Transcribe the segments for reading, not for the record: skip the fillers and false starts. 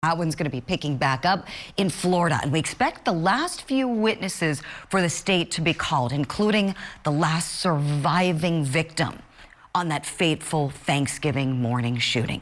That one's going to be picking back up in Florida, and we expect the last few witnesses for the state to be called, including the last surviving victim on that fateful Thanksgiving morning shooting.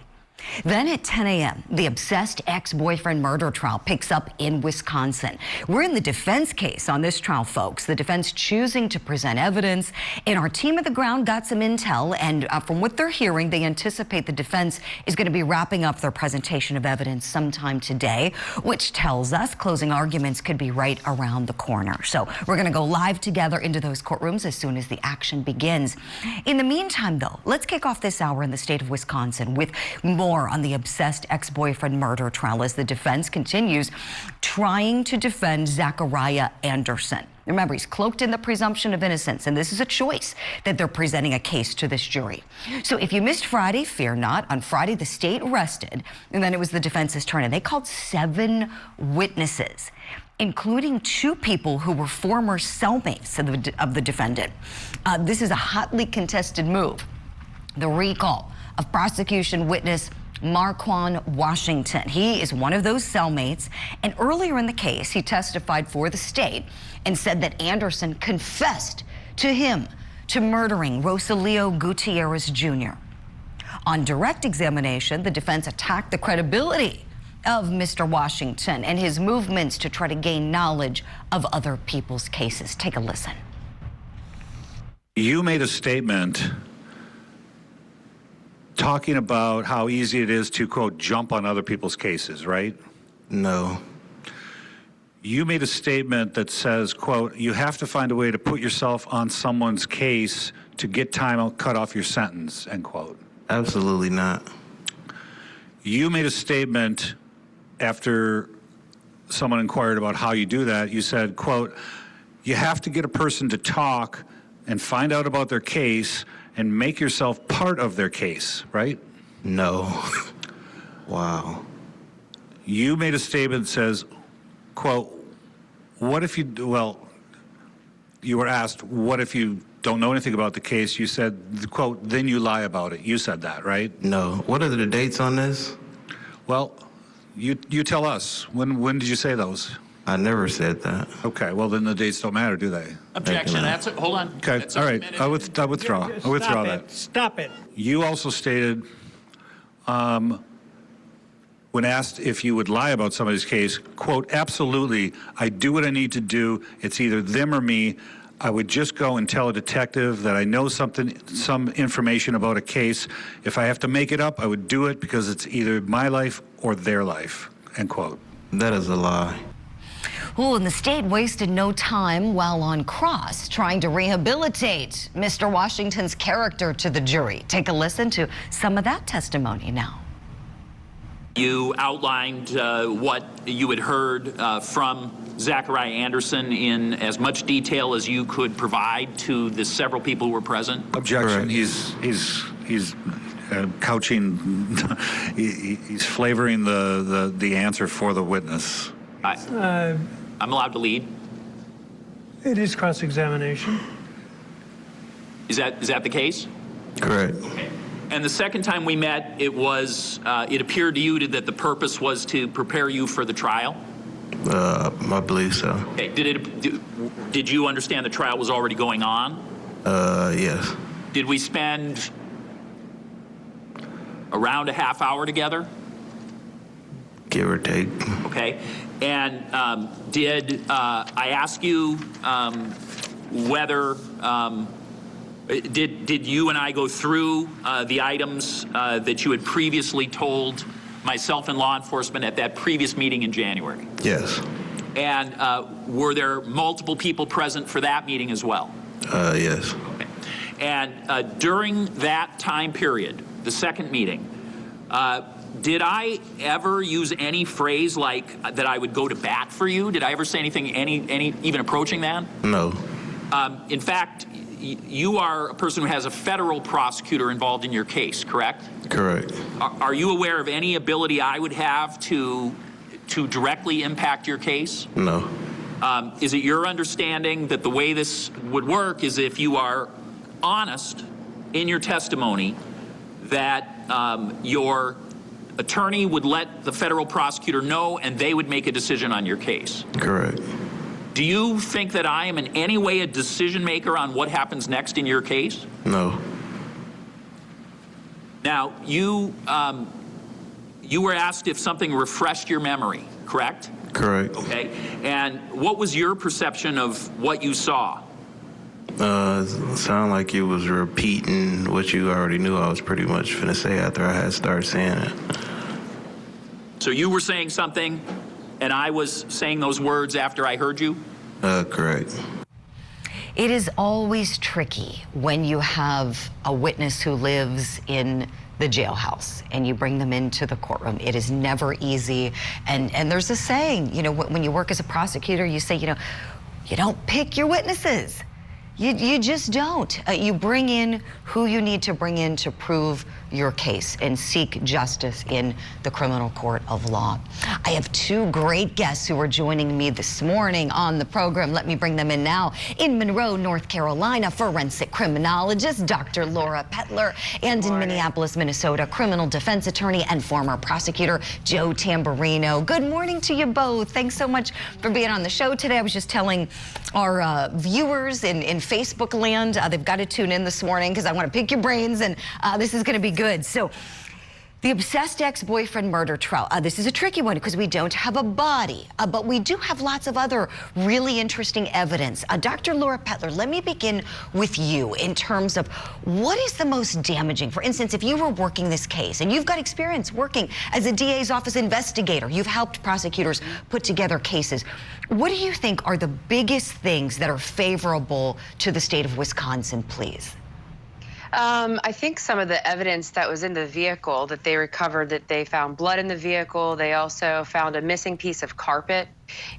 Then at 10 a.m., the obsessed ex-boyfriend murder trial picks up in Wisconsin. We're in the defense case on this trial, folks. The defense choosing to present evidence, and our team at the ground got some intel, and from what they're hearing, they anticipate the defense is going to be wrapping up their presentation of evidence sometime today, which tells us closing arguments could be right around the corner. So we're going to go live together into those courtrooms as soon as the action begins. In the meantime, though, let's kick off this hour in the state of Wisconsin with more on the obsessed ex-boyfriend murder trial as the defense continues trying to defend Zachariah Anderson. Remember, he's cloaked in the presumption of innocence, and this is a choice that they're presenting a case to this jury. So if you missed Friday, fear not. On Friday, the state rested, and then it was the defense's turn, and they called 7 witnesses, including 2 people who were former cellmates of the defendant. This is a hotly contested move. The recall of prosecution witness Marquand Washington. He is one of those cellmates, and earlier in the case, he testified for the state and said that Anderson confessed to him to murdering Rosalio Gutierrez Jr. On direct examination, the defense attacked the credibility of Mr. Washington and his movements to try to gain knowledge of other people's cases. Take a listen. You made a statement talking about how easy it is to, quote, jump on other people's cases, right? No. You made a statement that says, quote, you have to find a way to put yourself on someone's case to get time cut off your sentence, end quote. Absolutely not. You made a statement after someone inquired about how you do that. You said, quote, you have to get a person to talk and find out about their case and make yourself part of their case, right? No. Wow. You made a statement that says, quote, what if you, well, you were asked, what if you don't know anything about the case? You said, quote, then you lie about it. You said that, right? No. What are the dates on this? Well, you tell us. When did you say those? I never said that. Okay, well then the dates don't matter, do they? Objection. That's it. Hold on. Okay, all right. I withdraw. I withdraw that. Stop it. You also stated, when asked if you would lie about somebody's case, quote, absolutely, I do what I need to do. It's either them or me. I would just go and tell a detective that I know some information about a case. If I have to make it up, I would do it because it's either my life or their life, end quote. That is a lie. Well, and the state wasted no time while on cross trying to rehabilitate Mr. Washington's character to the jury. Take a listen to some of that testimony now. You outlined what you had heard from Zachariah Anderson in as much detail as you could provide to the several people who were present. Objection. He's couching. He's flavoring the answer for the witness. I'm allowed to lead. It is cross-examination. Is that the case? Correct. Okay. And the second time we met, it was it appeared to you that the purpose was to prepare you for the trial? I believe so. Okay. Did you understand the trial was already going on? Yes. Did we spend around a half hour together? Give or take. Okay. And did I ask you whether did you and I go through the items that you had previously told myself and law enforcement at that previous meeting in January? Yes. And were there multiple people present for that meeting as well? Yes. Okay. And during that time period, the second meeting, did I ever use any phrase like that I would go to bat for you? Did I ever say anything, even approaching that? No. In fact, you are a person who has a federal prosecutor involved in your case, correct? Correct. Are you aware of any ability I would have to directly impact your case? No. Is it your understanding that the way this would work is if you are honest in your testimony that your attorney would let the federal prosecutor know and they would make a decision on your case. Correct. Do you think that I am in any way a decision maker on what happens next in your case? No. Now, you were asked if something refreshed your memory, correct? Correct. Okay. And what was your perception of what you saw? Sound like you was repeating what you already knew I was pretty much finna say after I had started saying it. So you were saying something, and I was saying those words after I heard you? Correct. It is always tricky when you have a witness who lives in the jailhouse and you bring them into the courtroom. It is never easy. And there's a saying, you know, when you work as a prosecutor, you say, you know, you don't pick your witnesses. You just don't. You bring in who you need to bring in to prove your case and seek justice in the criminal court of law. I have two great guests who are joining me this morning on the program. Let me bring them in now. In Monroe, North Carolina, forensic criminologist Dr. Laura Pettler, and in Minneapolis, Minnesota, criminal defense attorney and former prosecutor Joe Tamburino. Good morning to you both. Thanks so much for being on the show today. I was just telling our viewers in Facebook land, they've got to tune in this morning because I want to pick your brains, and this is going to be good. So the obsessed ex-boyfriend murder trial. This is a tricky one because we don't have a body, but we do have lots of other really interesting evidence. Dr. Laura Pettler, let me begin with you in terms of what is the most damaging. For instance, if you were working this case and you've got experience working as a DA's office investigator, you've helped prosecutors put together cases. What do you think are the biggest things that are favorable to the state of Wisconsin, please? I think some of the evidence that was in the vehicle that they recovered, that they found blood in the vehicle. They also found a missing piece of carpet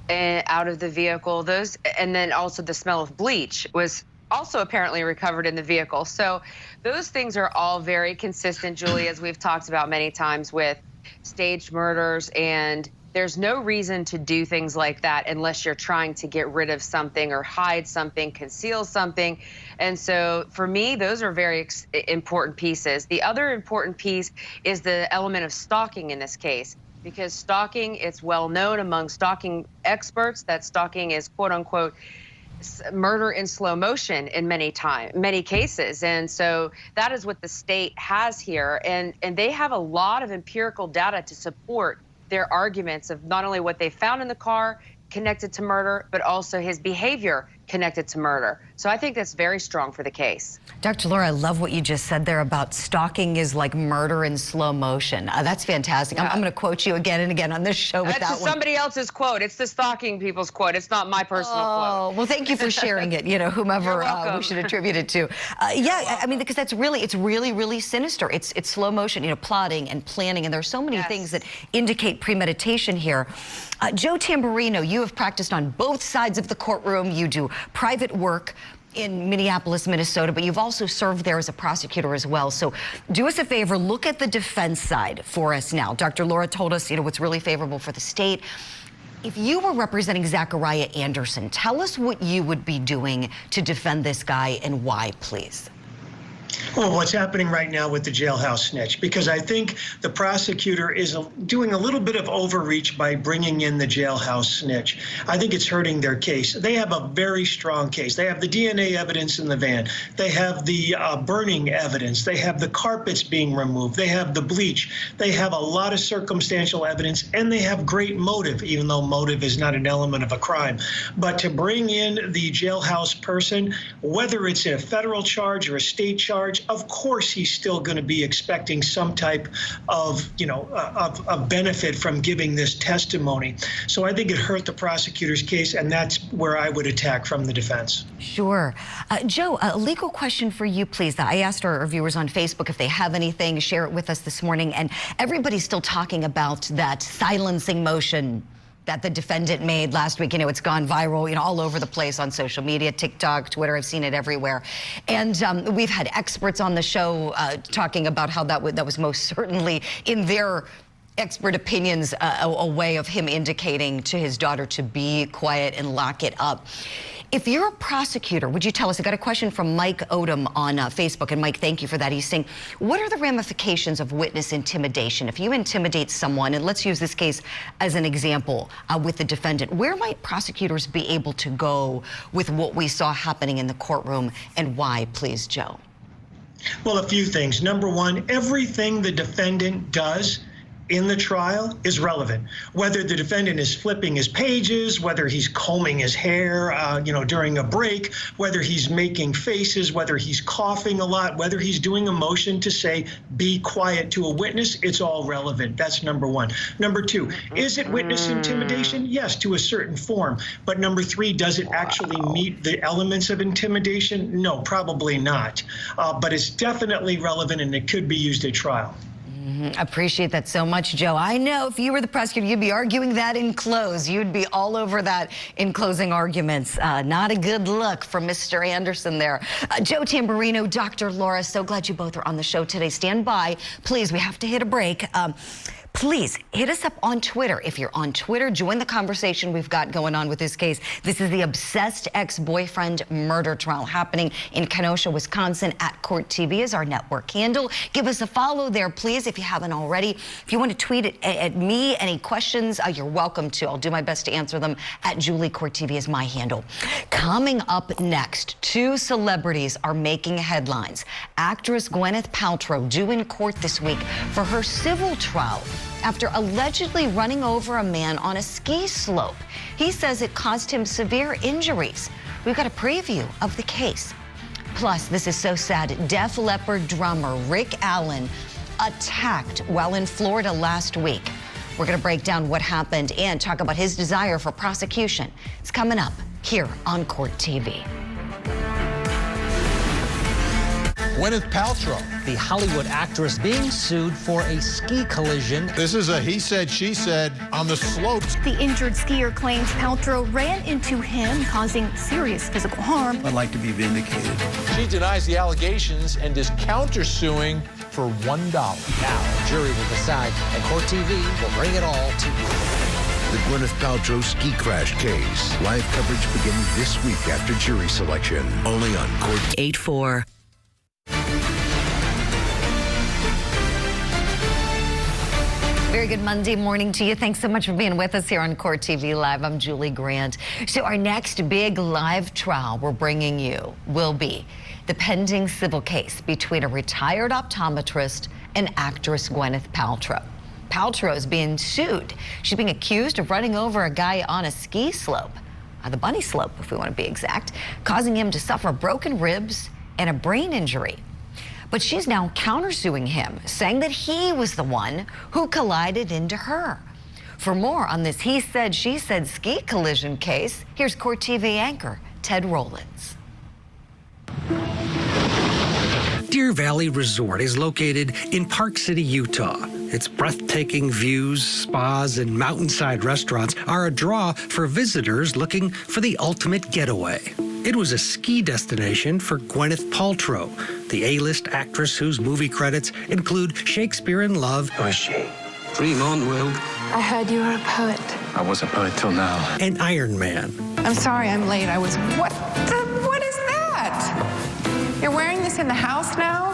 out of the vehicle. Those, and then also the smell of bleach was also apparently recovered in the vehicle. So those things are all very consistent, Julie, as we've talked about many times with staged murders, and there's no reason to do things like that unless you're trying to get rid of something or hide something, conceal something. And so for me, those are very important pieces. The other important piece is the element of stalking in this case, because stalking, it's well known among stalking experts that stalking is quote unquote murder in slow motion in many cases. And so that is what the state has here. And they have a lot of empirical data to support their arguments of not only what they found in the car connected to murder, but also his behavior connected to murder. So I think that's very strong for the case. Dr. Laura, I love what you just said there about stalking is like murder in slow motion. That's fantastic. Yeah. I'm going to quote you again and again on this show with that one. Somebody else's quote. It's the stalking people's quote. It's not my personal quote. Well, thank you for sharing it, you know, whomever we should attribute it to. Yeah, I mean, because it's really sinister. It's slow motion, you know, plotting and planning, and there's so many things that indicate premeditation here. Joe Tamburino, you have practiced on both sides of the courtroom. You do private work in Minneapolis, Minnesota, but you've also served there as a prosecutor as well. So do us a favor, look at the defense side for us now. Dr. Laura told us, you know, what's really favorable for the state. If you were representing Zachariah Anderson, tell us what you would be doing to defend this guy and why, please. Well, what's happening right now with the jailhouse snitch, because I think the prosecutor is doing a little bit of overreach by bringing in the jailhouse snitch. I think it's hurting their case. They have a very strong case. They have the DNA evidence in the van. They have the burning evidence. They have the carpets being removed. They have the bleach. They have a lot of circumstantial evidence, and they have great motive, even though motive is not an element of a crime. But to bring in the jailhouse person, whether it's a federal charge or a state charge, of course he's still going to be expecting some type of, you know, of benefit from giving this testimony. So I think it hurt the prosecutor's case, and that's where I would attack from the defense. Sure. Joe, a legal question for you, please. I asked our viewers on Facebook if they have anything, share it with us this morning, and everybody's still talking about that silencing motion that the defendant made last week. You know, it's gone viral, you know, all over the place on social media, TikTok, Twitter. I've seen it everywhere. And we've had experts on the show talking about how that was most certainly, in their expert opinions, a way of him indicating to his daughter to be quiet and lock it up. If you're a prosecutor, would you tell us? I got a question from Mike Odom on Facebook, and Mike, thank you for that. He's saying, what are the ramifications of witness intimidation? If you intimidate someone, and let's use this case as an example with the defendant, where might prosecutors be able to go with what we saw happening in the courtroom, and why, please, Joe? Well, a few things. Number one, everything the defendant does in the trial is relevant. Whether the defendant is flipping his pages, whether he's combing his hair, during a break, whether he's making faces, whether he's coughing a lot, whether he's doing a motion to say, be quiet to a witness, it's all relevant. That's number one. Number two, is it witness intimidation? Yes, to a certain form. But number three, does it actually meet the elements of intimidation? No, probably not. But it's definitely relevant, and it could be used at trial. Appreciate that so much, Joe. I know if you were the prosecutor, you'd be arguing that in close. You'd be all over that in closing arguments. Not a good look from Mr. Anderson there. Joe Tamburino, Dr. Laura, so glad you both are on the show today. Stand by. Please, we have to hit a break. Please hit us up on Twitter. If you're on Twitter, join the conversation we've got going on with this case. This is the obsessed ex-boyfriend murder trial happening in Kenosha, Wisconsin. @Court TV is our network handle. Give us a follow there, please, if you haven't already. If you want to tweet at me any questions, you're welcome to. I'll do my best to answer them. @JulieCourtTV is my handle. Coming up next, two celebrities are making headlines. Actress Gwyneth Paltrow due in court this week for her civil trial after allegedly running over a man on a ski slope. He says it caused him severe injuries. We've got a preview of the case. Plus, this is so sad, Def Leppard drummer Rick Allen attacked while in Florida last week. We're going to break down what happened and talk about his desire for prosecution. It's coming up here on Court TV. Gwyneth Paltrow, the Hollywood actress, being sued for a ski collision. This is a he said, she said on the slopes. The injured skier claims Paltrow ran into him, causing serious physical harm. I'd like to be vindicated. She denies the allegations and is countersuing for $1. Now, jury will decide, and Court TV will bring it all to you. The Gwyneth Paltrow ski crash case. Live coverage begins this week after jury selection. Only on Court 8-4. Very good Monday morning to you. Thanks so much for being with us here on Court TV Live. I'm Julie Grant. So our next big live trial we're bringing you will be the pending civil case between a retired optometrist and actress Gwyneth Paltrow. Paltrow is being sued. She's being accused of running over a guy on a ski slope, the bunny slope if we want to be exact, causing him to suffer broken ribs and a brain injury. But she's now countersuing him, saying that he was the one who collided into her. For more on this he said, she said ski collision case, here's Court TV anchor Ted Rollins. Deer Valley Resort is located in Park City, Utah. Its breathtaking views, spas, and mountainside restaurants are a draw for visitors looking for the ultimate getaway. It was a ski destination for Gwyneth Paltrow, the A-list actress whose movie credits include Shakespeare in Love. Who is she? Dream on, Will. I heard you were a poet. I was a poet till now. And Iron Man. I'm sorry I'm late. What is that? You're wearing this in the house now?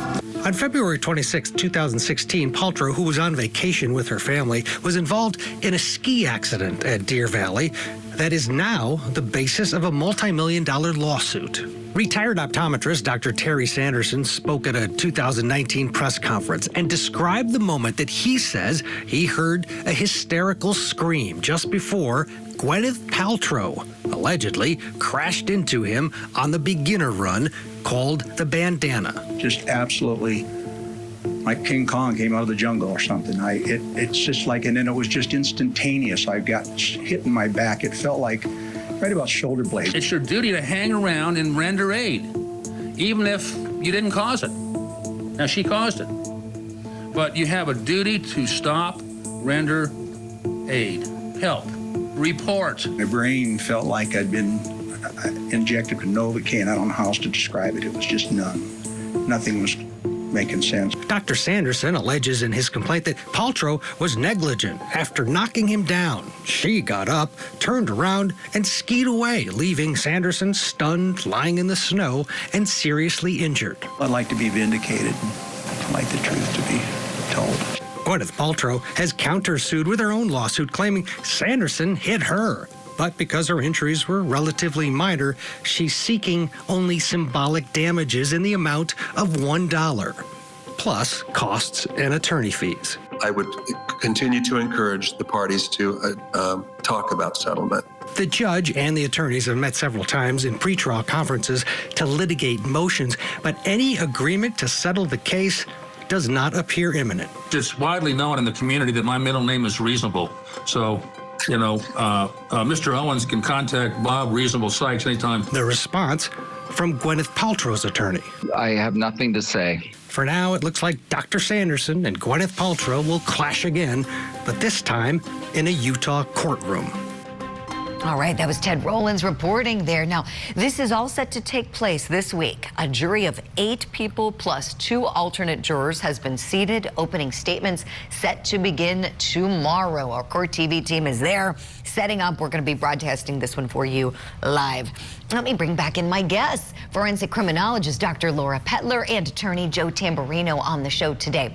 On February 26, 2016, Paltrow, who was on vacation with her family, was involved in a ski accident at Deer Valley that is now the basis of a multi-million-dollar lawsuit. Retired optometrist Dr. Terry Sanderson spoke at a 2019 press conference and described the moment that he says he heard a hysterical scream just before Gwyneth Paltrow allegedly crashed into him on the beginner run called the Bandana. Just absolutely like King Kong came out of the jungle or something. It's just like, and then it was just instantaneous. I got hit in my back. It felt like right about shoulder blades. It's your duty to hang around and render aid, even if you didn't cause it. Now, she caused it. But you have a duty to stop, render aid, help, report. My brain felt like I'd been injected with Novocaine. I don't know how else to describe it. It was just numb. Nothing was making sense. Dr. Sanderson alleges in his complaint that Paltrow was negligent. After knocking him down, she got up, turned around, and skied away, leaving Sanderson stunned, lying in the snow, and seriously injured. I'd like to be vindicated. I'd like the truth to be told. Gwyneth Paltrow has countersued with her own lawsuit claiming Sanderson hit her. But because her injuries were relatively minor, she's seeking only symbolic damages in the amount of $1, plus costs and attorney fees. I would continue to encourage the parties to talk about settlement. The judge and the attorneys have met several times in pretrial conferences to litigate motions, but any agreement to settle the case does not appear imminent. It's widely known in the community that my middle name is Reasonable. So, you know, Mr. Owens can contact Bob Reasonable Sykes anytime. The response from Gwyneth Paltrow's attorney. I have nothing to say. For now, it looks like Dr. Sanderson and Gwyneth Paltrow will clash again, but this time in a Utah courtroom. All right, that was Ted Rollins reporting there. Now, this is all set to take place this week. A jury of 8 people plus 2 alternate jurors has been seated. Opening statements set to begin tomorrow. Our Court TV team is there setting up. We're going to be broadcasting this one for you live. Let me bring back in my guests, forensic criminologist Dr. Laura Pettler and attorney Joe Tamburino on the show today.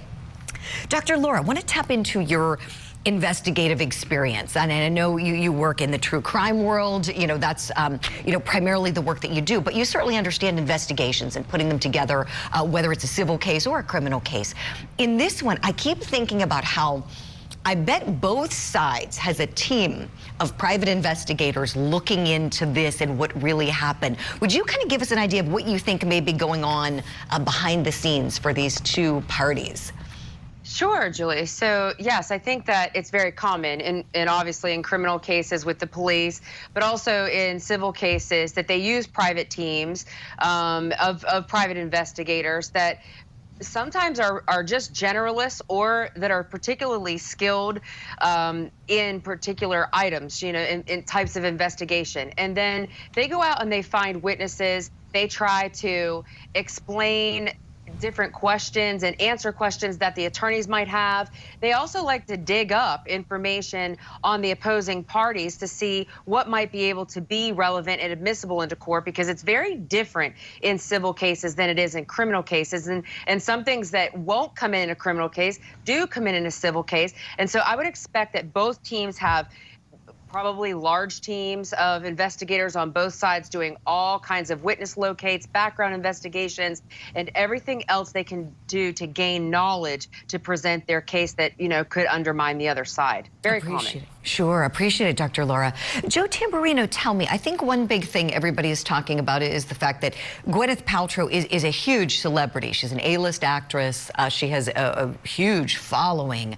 Dr. Laura, I want to tap into your investigative experience, and I know you work in the true crime world. You know, that's primarily the work that you do, but you certainly understand investigations and putting them together, whether it's a civil case or a criminal case. In this one, I keep thinking about how I bet both sides has a team of private investigators looking into this and what really happened. Would you kind of give us an idea of what you think may be going on behind the scenes for these two parties? Sure, Julie. So yes, I think that it's very common, and obviously in criminal cases with the police, but also in civil cases, that they use private teams of private investigators that sometimes are just generalists or that are particularly skilled in particular items, you know, in types of investigation. And then they go out and they find witnesses. They try to explain different questions and answer questions that the attorneys might have. They also like to dig up information on the opposing parties to see what might be able to be relevant and admissible into court, because it's very different in civil cases than it is in criminal cases. And some things that won't come in a criminal case do come in a civil case. And so I would expect that both teams have probably large teams of investigators on both sides doing all kinds of witness locates, background investigations, and everything else they can do to gain knowledge to present their case that, you know, could undermine the other side. Very common. Sure, appreciate it, Dr. Laura. Joe Tamburino, tell me, I think one big thing everybody is talking about is the fact that Gwyneth Paltrow is a huge celebrity. She's an A-list actress. She has a huge following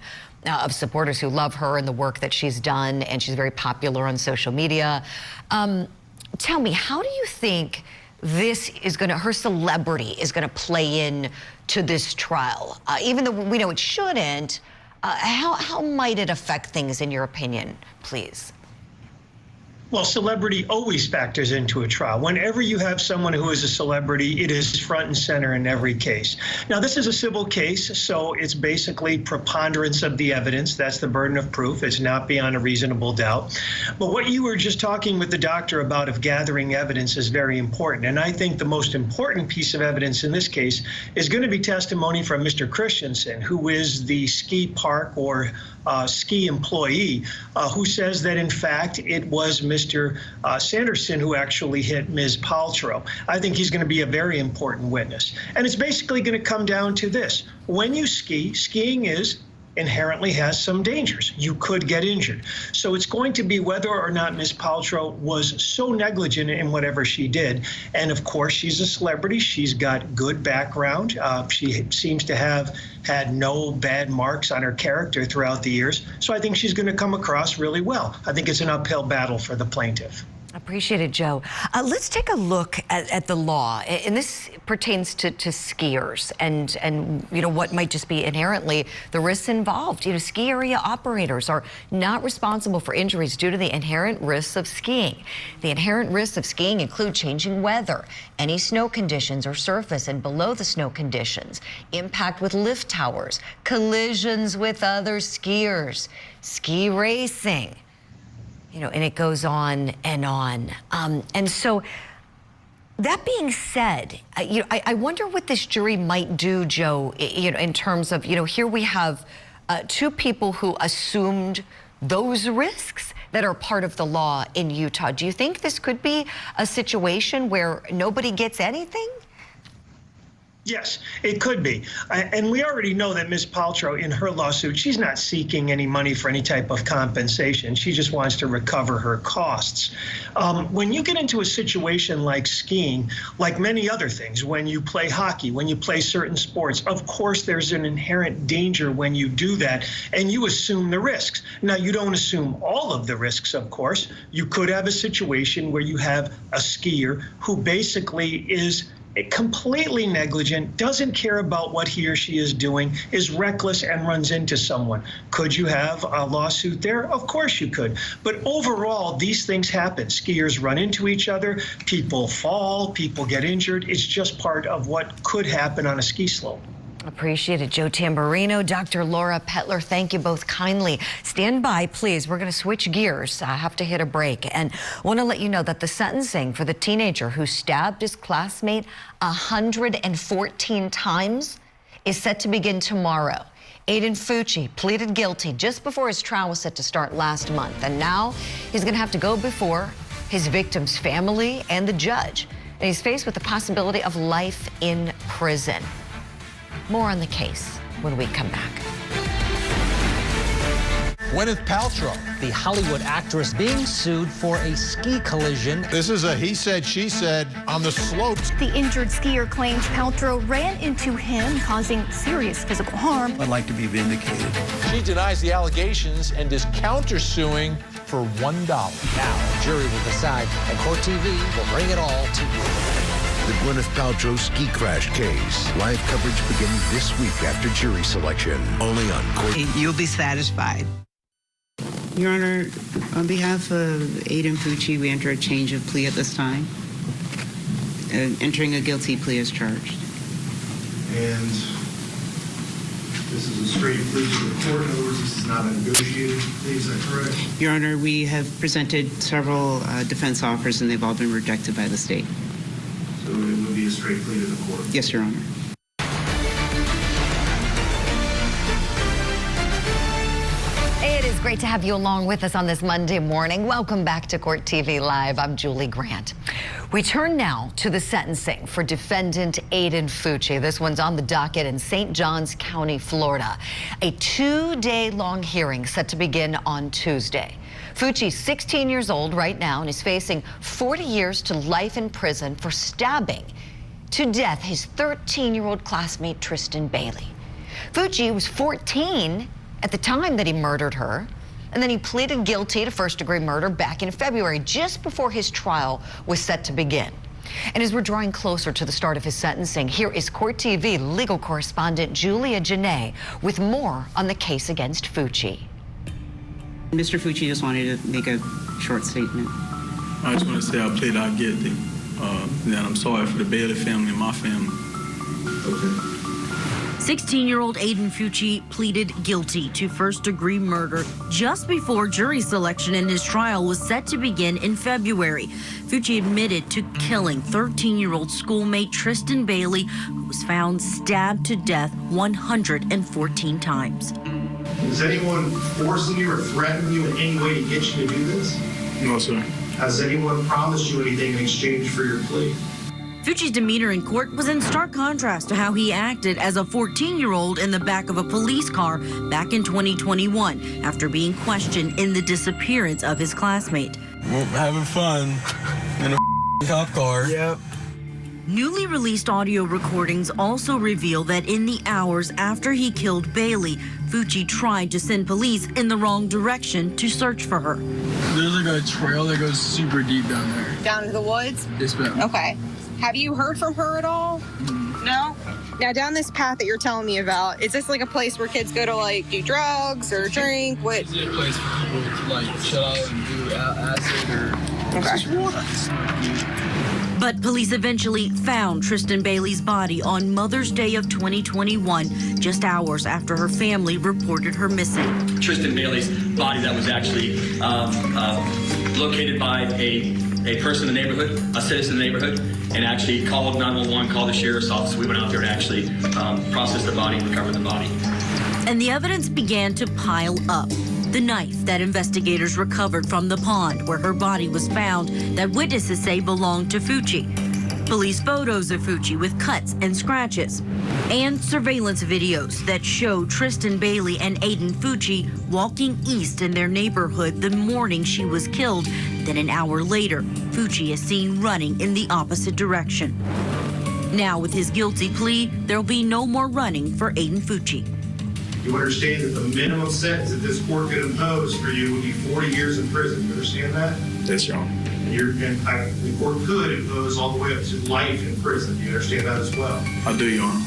of supporters who love her and the work that she's done, and she's very popular on social media. Tell me, how do you think this is her celebrity is gonna play in to this trial? Even though we know it shouldn't, how might it affect things in your opinion, please? Well, celebrity always factors into a trial. Whenever you have someone who is a celebrity, it is front and center in every case. Now, this is a civil case, so it's basically preponderance of the evidence. That's the burden of proof. It's not beyond a reasonable doubt. But what you were just talking with the doctor about of gathering evidence is very important. And I think the most important piece of evidence in this case is going to be testimony from Mr. Christensen, who is the ski park or ski employee, who says that, in fact, it was Mr. Sanderson who actually hit Ms. Paltrow. I think he's going to be a very important witness. And it's basically going to come down to this. When you ski, skiing inherently has some dangers. You could get injured. So it's going to be whether or not Ms. Paltrow was so negligent in whatever she did. And of course, she's a celebrity. She's got good background. She seems to have had no bad marks on her character throughout the years. So I think she's going to come across really well. I think it's an uphill battle for the plaintiff. Appreciate it, Joe. Let's take a look at the law, and this pertains to skiers and you know what might just be inherently the risks involved. You know, ski area operators are not responsible for injuries due to the inherent risks of skiing. The inherent risks of skiing include changing weather, any snow conditions or surface and below the snow conditions, impact with lift towers, collisions with other skiers, ski racing. You know, and it goes on and on. And so, that being said, you know, I wonder what this jury might do, Joe, you know, in terms of, you know, here we have two people who assumed those risks that are part of the law in Utah. Do you think this could be a situation where nobody gets anything? Yes, it could be. And we already know that Ms. Paltrow, in her lawsuit, she's not seeking any money for any type of compensation. She just wants to recover her costs. When you get into a situation like skiing, like many other things, when you play hockey, when you play certain sports, of course, there's an inherent danger when you do that, and you assume the risks. Now, you don't assume all of the risks, of course. You could have a situation where you have a skier who basically is completely negligent, doesn't care about what he or she is doing, is reckless and runs into someone. Could you have a lawsuit there? Of course you could. But overall, these things happen. Skiers run into each other, people fall, people get injured. It's just part of what could happen on a ski slope. Appreciate it, Joe Tamburino, Dr. Laura Pettler, thank you both kindly. Stand by, please. We're going to switch gears. I have to hit a break. And I want to let you know that the sentencing for the teenager who stabbed his classmate 114 times is set to begin tomorrow. Aiden Fucci pleaded guilty just before his trial was set to start last month. And now he's going to have to go before his victim's family and the judge. And he's faced with the possibility of life in prison. More on the case when we come back. Gwyneth Paltrow, The Hollywood actress being sued for a ski collision. This is a he said, she said on the slopes. The injured skier claims Paltrow ran into him, causing serious physical harm. I'd like to be vindicated. she denies the allegations and is countersuing for $1. Now, a jury will decide, and Court TV will bring it all to you. The Gwyneth Paltrow ski crash case. Live coverage beginning this week after jury selection. Only on Court. You'll be satisfied. Your Honor, on behalf of Aiden Fucci, we enter a change of plea at this time. Entering a guilty plea as charged. And this is a straight plea to the court. In other words, this is not a negotiated plea. Is that correct? Your Honor, we have presented several defense offers, and they've all been rejected by the state. So it would be a straight plea to the court? Yes, Your Honor. It is great to have you along with us on this Monday morning. Welcome back to Court TV Live. I'm Julie Grant. We turn now to the sentencing for defendant Aiden Fucci. This one's on the docket in St. Johns County, Florida. A 2-day-long hearing set to begin on Tuesday. Fucci's 16 years old right now and is facing 40 years to life in prison for stabbing to death his 13-year-old classmate Tristan Bailey. Fucci was 14 at the time that he murdered her, and then he pleaded guilty to first-degree murder back in February, just before his trial was set to begin. And as we're drawing closer to the start of his sentencing, here is Court TV legal correspondent Julia Janae with more on the case against Fucci. Mr. Fucci just wanted to make a short statement. I just want to say I plead out guilty. That I'm sorry for the Bailey family and my family. Okay. 16-year-old Aiden Fucci pleaded guilty to first-degree murder just before jury selection in his trial was set to begin in February. Fucci admitted to killing 13-year-old schoolmate Tristan Bailey, who was found stabbed to death 114 times. Is anyone forcing you or threatening you in any way to get you to do this? No, sir. Has anyone promised you anything in exchange for your plea? Fucci's demeanor in court was in stark contrast to how he acted as a 14-year-old in the back of a police car back in 2021 after being questioned in the disappearance of his classmate. Having fun in a cop car. Yep. Newly released audio recordings also reveal that in the hours after he killed Bailey, Fucci tried to send police in the wrong direction to search for her. There's like a trail that goes super deep down there. Down to the woods? Yes, ma'am. Okay. Have you heard from her at all? No? Now, down this path that you're telling me about, is this like a place where kids go to like do drugs or drink? What? It's a place for people to like chill out and do acid or just water. But police eventually found Tristan Bailey's body on Mother's Day of 2021, just hours after her family reported her missing. Tristan Bailey's body that was actually located by a person in the neighborhood, a citizen in the neighborhood, and actually called 911, called the sheriff's office. We went out there and actually processed the body and recovered the body. And the evidence began to pile up. The knife that investigators recovered from the pond where her body was found that witnesses say belonged to Fucci. Police photos of Fucci with cuts and scratches. And surveillance videos that show Tristan Bailey and Aiden Fucci walking east in their neighborhood the morning she was killed. Then an hour later, Fucci is seen running in the opposite direction. Now with his guilty plea, there'll be no more running for Aiden Fucci. You understand that the minimum sentence that this court could impose for you would be 40 years in prison. You understand that? Yes, Your Honor. And the court could impose all the way up to life in prison. You understand that as well? I do, Your Honor.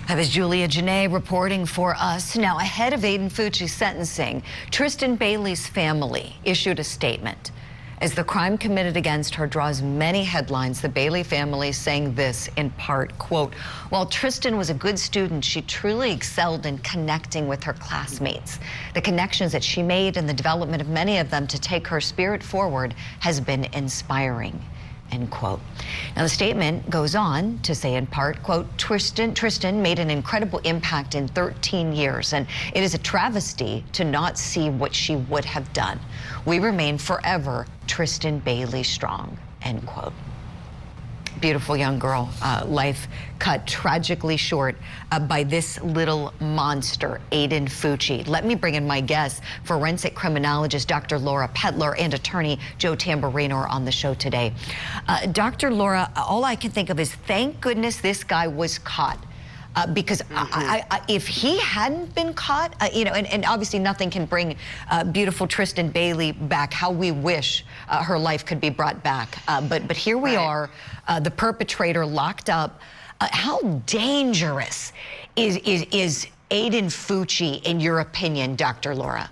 That was Julia Janae reporting for us. Now, ahead of Aiden Fucci's sentencing, Tristan Bailey's family issued a statement. As the crime committed against her draws many headlines, the Bailey family saying this in part, quote, while Tristan was a good student, she truly excelled in connecting with her classmates. The connections that she made and the development of many of them to take her spirit forward has been inspiring, end quote. Now, the statement goes on to say in part, quote, Tristan made an incredible impact in 13 years, and it is a travesty to not see what she would have done. We remain forever Tristan Bailey strong, end quote. Beautiful young girl, life cut tragically short by this little monster, Aiden Fucci. Let me bring in my guests, forensic criminologist Dr. Laura Pettler and attorney Joe Tamburino are on the show today. Dr. Laura, all I can think of is thank goodness this guy was caught. Because if he hadn't been caught, you know, and obviously nothing can bring beautiful Tristan Bailey back. How we wish her life could be brought back. But here we are, the perpetrator locked up. How dangerous is Aiden Fucci, in your opinion, Dr. Laura?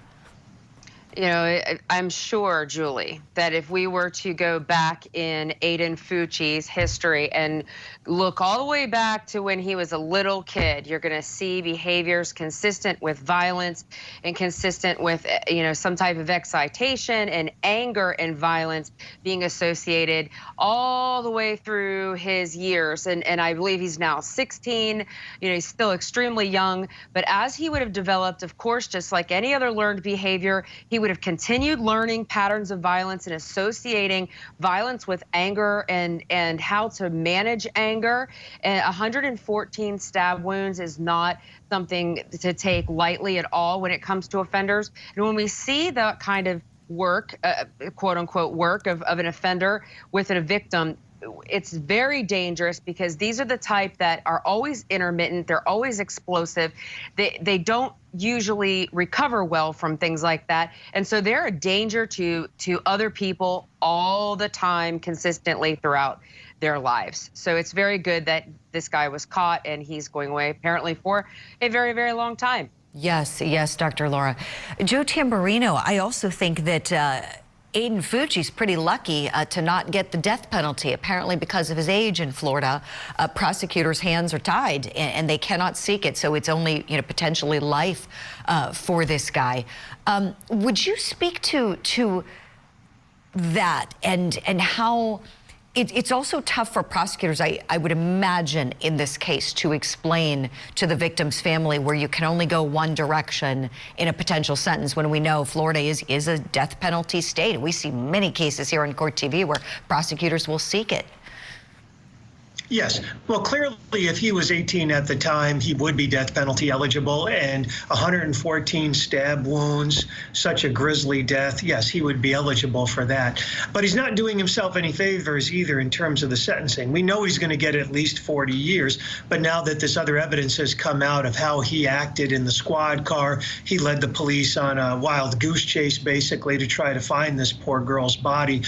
You know, I'm sure, Julie, that if we were to go back in Aiden Fucci's history and look all the way back to when he was a little kid, you're going to see behaviors consistent with violence and consistent with, you know, some type of excitation and anger and violence being associated all the way through his years. And I believe he's now 16. You know, he's still extremely young. But as he would have developed, of course, just like any other learned behavior, he would have continued learning patterns of violence and associating violence with anger and how to manage anger. And 114 stab wounds is not something to take lightly at all when it comes to offenders. And when we see that kind of work, quote unquote work of an offender with a victim, it's very dangerous because these are the type that are always intermittent. They're always explosive. They don't usually recover well from things like that. And so they're a danger to other people all the time, consistently throughout their lives. So it's very good that this guy was caught and he's going away apparently for a very, very long time. Yes, yes, Dr. Laura. Joe Tamburino, I also think that Aiden Fucci's pretty lucky to not get the death penalty. Apparently because of his age in Florida, prosecutors' hands are tied and they cannot seek it. So it's only, you know, potentially life for this guy. Would you speak to that and how it's also tough for prosecutors, I would imagine, in this case, to explain to the victim's family where you can only go one direction in a potential sentence when we know Florida is a death penalty state. We see many cases here on Court TV where prosecutors will seek it. Yes. Well, clearly, if he was 18 at the time, he would be death penalty eligible, and 114 stab wounds, such a grisly death, yes, he would be eligible for that. But he's not doing himself any favors either in terms of the sentencing. We know he's going to get at least 40 years, but now that this other evidence has come out of how he acted in the squad car, he led the police on a wild goose chase, basically, to try to find this poor girl's body.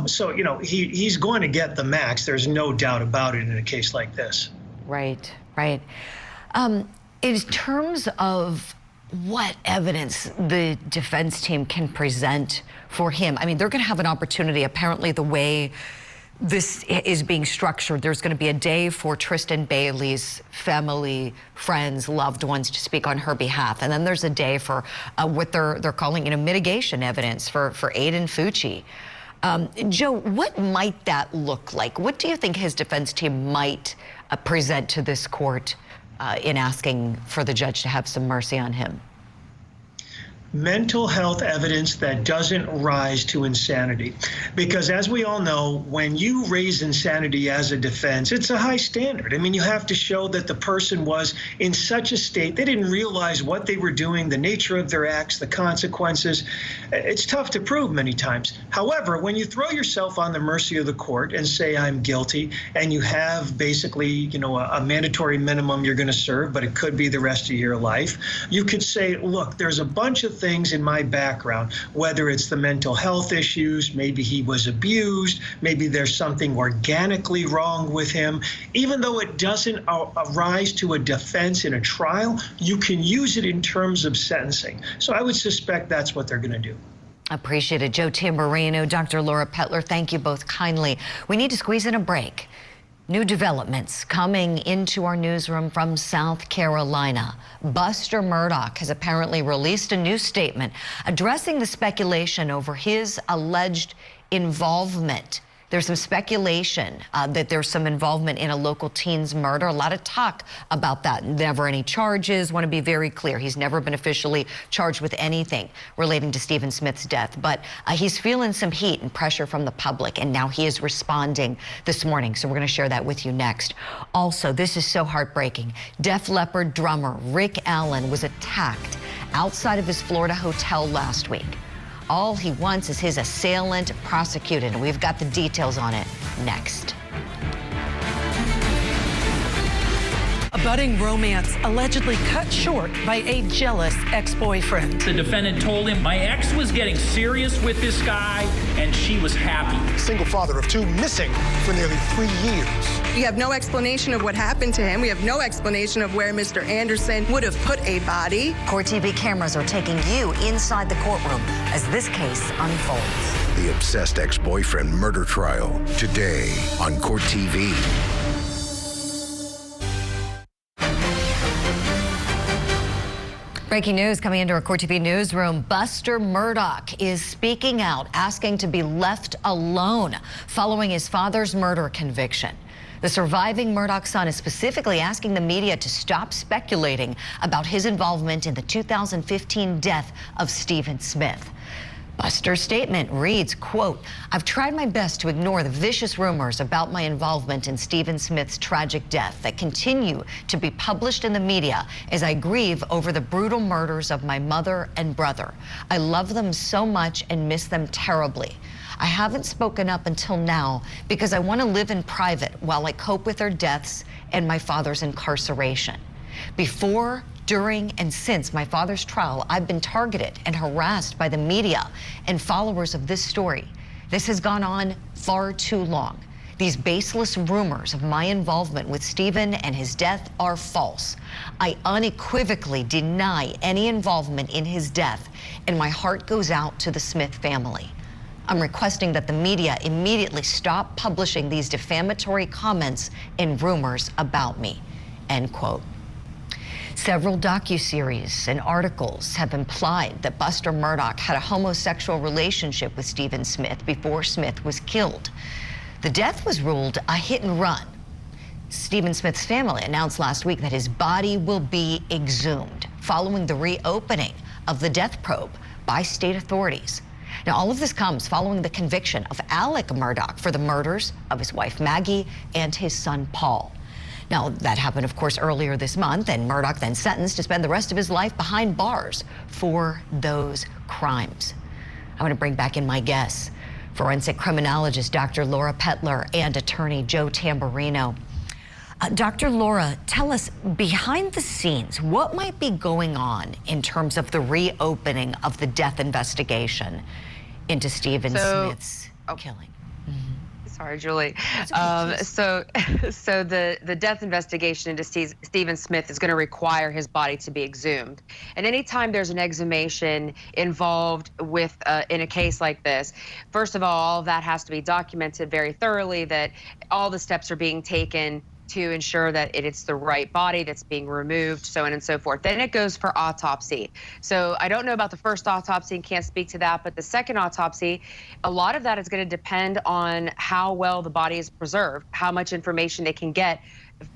So, you know, he's going to get the max. There's no doubt about it in a case like this. Right, right. In terms of what evidence the defense team can present for him, I mean, they're going to have an opportunity. Apparently, the way this is being structured, there's going to be a day for Tristan Bailey's family, friends, loved ones to speak on her behalf, and then there's a day for what they're calling, you know, mitigation evidence for Aiden Fucci. Joe, what might that look like? What do you think his defense team might present to this court in asking for the judge to have some mercy on him? Mental health evidence that doesn't rise to insanity. Because as we all know, when you raise insanity as a defense, it's a high standard. I mean, you have to show that the person was in such a state, they didn't realize what they were doing, the nature of their acts, the consequences. It's tough to prove many times. However, when you throw yourself on the mercy of the court and say, I'm guilty, and you have basically, you know, a mandatory minimum you're going to serve, but it could be the rest of your life, you could say, look, there's a bunch of things in my background, whether it's the mental health issues, maybe he was abused, maybe there's something organically wrong with him. Even though it doesn't rise to a defense in a trial, you can use it in terms of sentencing. So I would suspect that's what they're going to do. Appreciate it. Joe Tamburino, Dr. Laura Pettler, thank you both kindly. We need to squeeze in a break. New developments coming into our newsroom from South Carolina. Buster Murdaugh has apparently released a new statement addressing the speculation over his alleged involvement. There's some speculation that there's some involvement in a local teen's murder. A lot of talk about that. Never any charges. Want to be very clear. He's never been officially charged with anything relating to Stephen Smith's death. But he's feeling some heat and pressure from the public, and now he is responding this morning. So we're going to share that with you next. Also, this is so heartbreaking. Def Leppard drummer Rick Allen was attacked outside of his Florida hotel last week. All he wants is his assailant prosecuted. We've got the details on it next. A budding romance allegedly cut short by a jealous ex-boyfriend. The defendant told him, my ex was getting serious with this guy, and she was happy. Single father of two, missing for nearly 3 years. We have no explanation of what happened to him. We have no explanation of where Mr. Anderson would have put a body. Court TV cameras are taking you inside the courtroom as this case unfolds. The obsessed ex-boyfriend murder trial today on Court TV. Breaking news coming into our Court TV newsroom. Buster Murdaugh is speaking out, asking to be left alone following his father's murder conviction. The surviving Murdaugh son is specifically asking the media to stop speculating about his involvement in the 2015 death of Stephen Smith. Buster's statement reads, quote, I've tried my best to ignore the vicious rumors about my involvement in Stephen Smith's tragic death that continue to be published in the media as I grieve over the brutal murders of my mother and brother. I love them so much and miss them terribly. I haven't spoken up until now because I want to live in private while I cope with their deaths and my father's incarceration. Before, during, and since my father's trial, I've been targeted and harassed by the media and followers of this story. This has gone on far too long. These baseless rumors of my involvement with Stephen and his death are false. I unequivocally deny any involvement in his death, and my heart goes out to the Smith family. I'm requesting that the media immediately stop publishing these defamatory comments and rumors about me, end quote. Several docuseries and articles have implied that Buster Murdaugh had a homosexual relationship with Stephen Smith before Smith was killed. The death was ruled a hit and run. Stephen Smith's family announced last week that his body will be exhumed following the reopening of the death probe by state authorities. Now, all of this comes following the conviction of Alec Murdaugh for the murders of his wife Maggie and his son Paul. Now, that happened, of course, earlier this month, and Murdaugh then sentenced to spend the rest of his life behind bars for those crimes. I want to bring back in my guests, forensic criminologist Dr. Laura Pettler and attorney Joe Tamburino. Dr. Laura, tell us, behind the scenes, what might be going on in terms of the reopening of the death investigation into Stephen Smith's killing? Sorry, Julie. So the death investigation into Stephen Smith is going to require his body to be exhumed. And anytime there's an exhumation involved with in a case like this, first of all of that has to be documented very thoroughly, that all the steps are being taken to ensure that it's the right body that's being removed, so on and so forth. Then it goes for autopsy. So I don't know about the first autopsy and can't speak to that, but the second autopsy, a lot of that is going to depend on how well the body is preserved, how much information they can get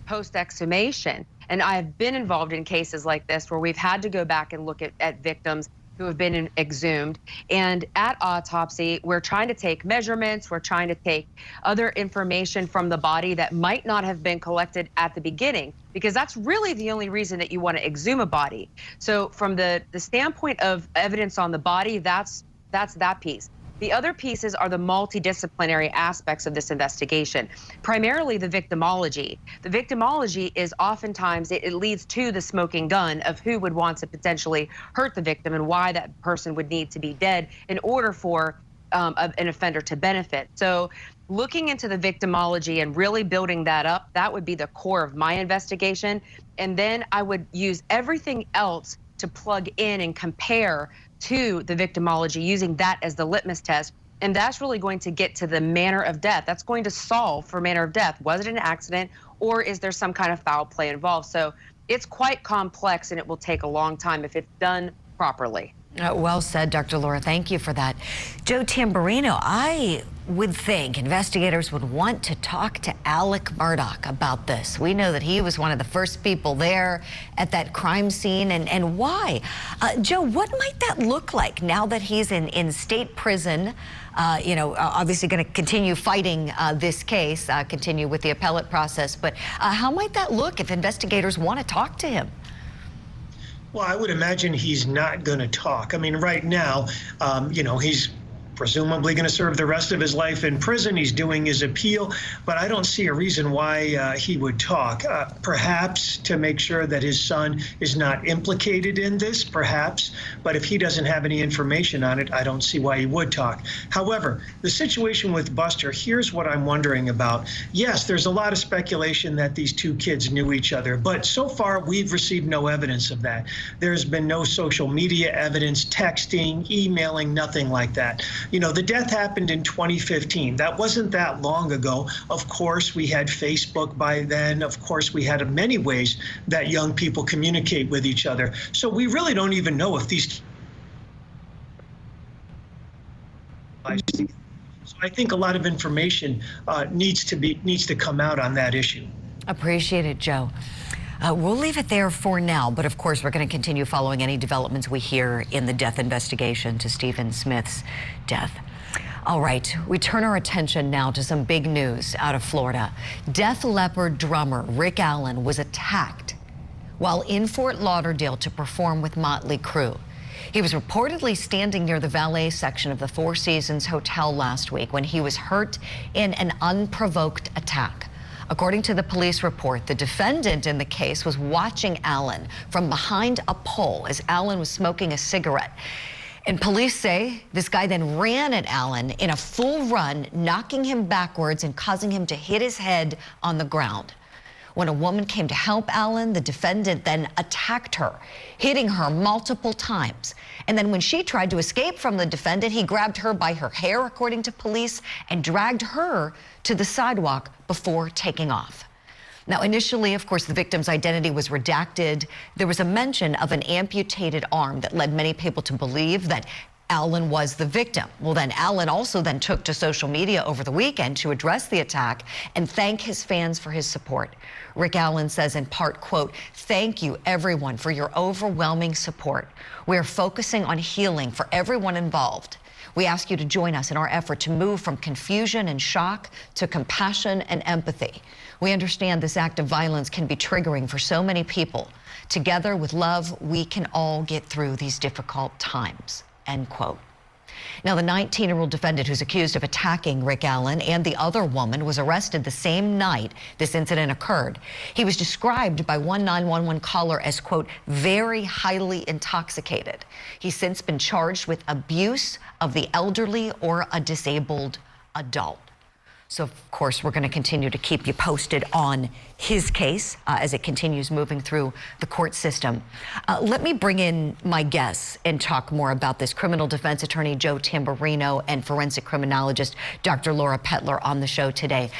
post-exhumation. And I've been involved in cases like this where we've had to go back and look at victims who have been exhumed. And at autopsy, we're trying to take measurements, we're trying to take other information from the body that might not have been collected at the beginning, because that's really the only reason that you want to exhume a body. So from the standpoint of evidence on the body, that's that piece. The other pieces are the multidisciplinary aspects of this investigation, primarily the victimology. The victimology is oftentimes, it leads to the smoking gun of who would want to potentially hurt the victim and why that person would need to be dead in order for an offender to benefit. So looking into the victimology and really building that up, that would be the core of my investigation. And then I would use everything else to plug in and compare to the victimology, using that as the litmus test. And that's really going to get to the manner of death. That's going to solve for manner of death. Was it an accident, or is there some kind of foul play involved? So it's quite complex, and it will take a long time if it's done properly. Well said, Dr. Laura. Thank you for that. Joe Tamburino, I would think investigators would want to talk to Alec Murdaugh about this. We know that he was one of the first people there at that crime scene, and why? Joe, what might that look like now that he's in state prison? You know, obviously going to continue fighting this case, continue with the appellate process, but how might that look if investigators want to talk to him? Well, I would imagine he's not going to talk. I mean, right now, you know, he's presumably going to serve the rest of his life in prison. He's doing his appeal, but I don't see a reason why he would talk. Perhaps to make sure that his son is not implicated in this, perhaps. But if he doesn't have any information on it, I don't see why he would talk. However, the situation with Buster, here's what I'm wondering about. Yes, there's a lot of speculation that these two kids knew each other, but so far we've received no evidence of that. There's been no social media evidence, texting, emailing, nothing like that. You know, the death happened in 2015. That wasn't that long ago. Of course, we had Facebook by then. Of course, we had many ways that young people communicate with each other. So we really don't even know if these. So I think a lot of information needs to come out on that issue. Appreciate it, Joe. We'll leave it there for now, but of course we're going to continue following any developments we hear in the death investigation to Stephen Smith's death. All right, we turn our attention now to some big news out of Florida. Def Leppard drummer Rick Allen was attacked while in Fort Lauderdale to perform with Motley Crue. He was reportedly standing near the valet section of the Four Seasons Hotel last week when he was hurt in an unprovoked attack. According to the police report, the defendant in the case was watching Allen from behind a pole as Allen was smoking a cigarette. And police say this guy then ran at Allen in a full run, knocking him backwards and causing him to hit his head on the ground. When a woman came to help Allen, the defendant then attacked her, hitting her multiple times. And then when she tried to escape from the defendant, he grabbed her by her hair, according to police, and dragged her to the sidewalk before taking off. Now, initially, of course, the victim's identity was redacted. There was a mention of an amputated arm that led many people to believe that Allen was the victim. Well, then Allen also then took to social media over the weekend to address the attack and thank his fans for his support. Rick Allen says in part, quote, "Thank you everyone for your overwhelming support. We are focusing on healing for everyone involved. We ask you to join us in our effort to move from confusion and shock to compassion and empathy. We understand this act of violence can be triggering for so many people. Together with love, we can all get through these difficult times, end quote. Now, the 19-year-old defendant who's accused of attacking Rick Allen and the other woman was arrested the same night this incident occurred. He was described by one 911 caller as, quote, very highly intoxicated. He's since been charged with abuse of the elderly or a disabled adult. So, of course, we're going to continue to keep you posted on his case as it continues moving through the court system. Let me bring in my guests and talk more about this. Criminal defense attorney Joe Tamburino and forensic criminologist Dr. Laura Pettler on the show today.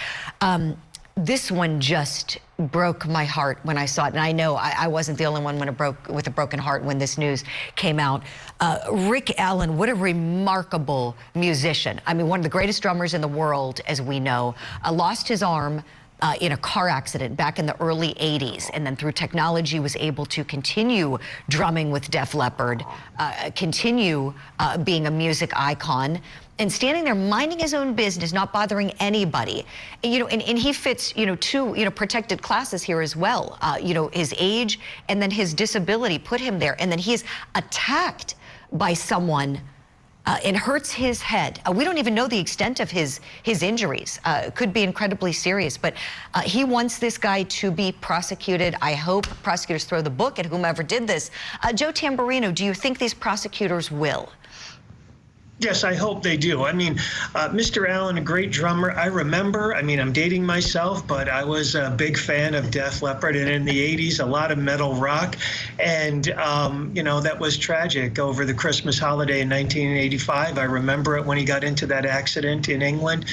This one just broke my heart when I saw it, and I know I wasn't the only one with a broken heart when this news came out. Rick Allen, what a remarkable musician. I mean, one of the greatest drummers in the world, as we know, lost his arm in a car accident back in the early 80s, and then through technology was able to continue drumming with Def Leppard, continue being a music icon, and standing there minding his own business, not bothering anybody. And he fits, two, protected classes here as well. His age and then his disability put him there. And then he is attacked by someone and hurts his head. We don't even know the extent of his injuries. Could be incredibly serious, but he wants this guy to be prosecuted. I hope prosecutors throw the book at whomever did this. Joe Tamburino, do you think these prosecutors will? Yes, I hope they do. I mean, Mr. Allen, a great drummer. I remember, I'm dating myself, but I was a big fan of Def Leppard, and in the 80s, a lot of metal rock. And, that was tragic over the Christmas holiday in 1985. I remember it when he got into that accident in England.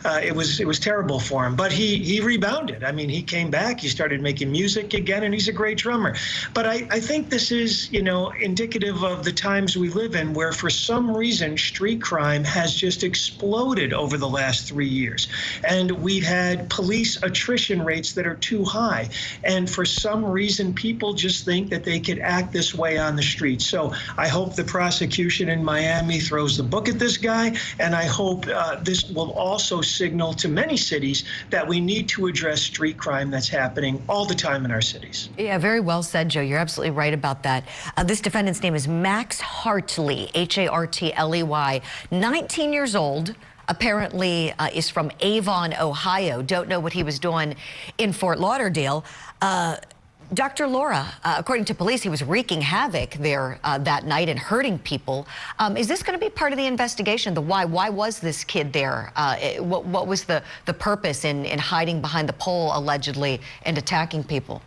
It was terrible for him, but he rebounded. He came back, he started making music again, and he's a great drummer. But I think this is, indicative of the times we live in, where for some reason, street crime has just exploded over the last 3 years. And we've had police attrition rates that are too high. And for some reason, people just think that they could act this way on the street. So I hope the prosecution in Miami throws the book at this guy. And I hope this will also signal to many cities that we need to address street crime that's happening all the time in our cities. Yeah, very well said, Joe. You're absolutely right about that. This defendant's name is Max Hartley, Hartley. 19 years old, apparently is from Avon, Ohio. Don't know what he was doing in Fort Lauderdale. Dr. Laura, according to police, he was wreaking havoc there that night and hurting people. Is this going to be part of the investigation? The why? Why was this kid there? What was the purpose in hiding behind the pole, allegedly, and attacking people?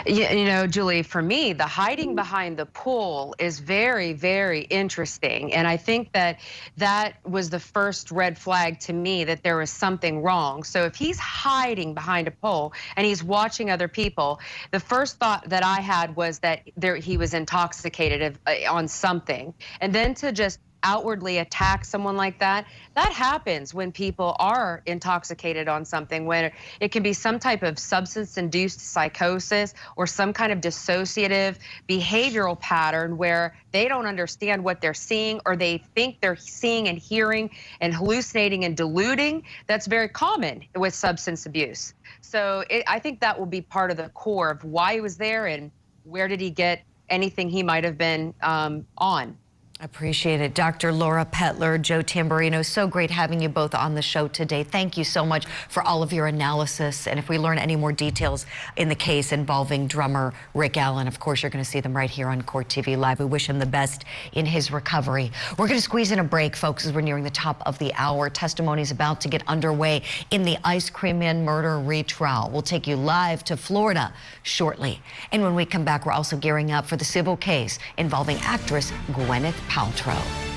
Julie, for me, the hiding behind the pole is very, very interesting. And I think that was the first red flag to me that there was something wrong. So if he's hiding behind a pole and he's watching other people, the first thought that I had was that he was intoxicated on something. And then to just outwardly attack someone like that happens when people are intoxicated on something, when it can be some type of substance-induced psychosis or some kind of dissociative behavioral pattern where they don't understand what they're seeing, or they think they're seeing and hearing and hallucinating and deluding. That's very common with substance abuse. So I think that will be part of the core of why he was there and where did he get anything he might have been on. Appreciate it. Dr. Laura Pettler, Joe Tamburino, so great having you both on the show today. Thank you so much for all of your analysis. And if we learn any more details in the case involving drummer Rick Allen, of course, you're going to see them right here on Court TV Live. We wish him the best in his recovery. We're going to squeeze in a break, folks, as we're nearing the top of the hour. Testimony is about to get underway in the Ice Cream Man murder retrial. We'll take you live to Florida shortly. And when we come back, we're also gearing up for the civil case involving actress Gwyneth Paltrow.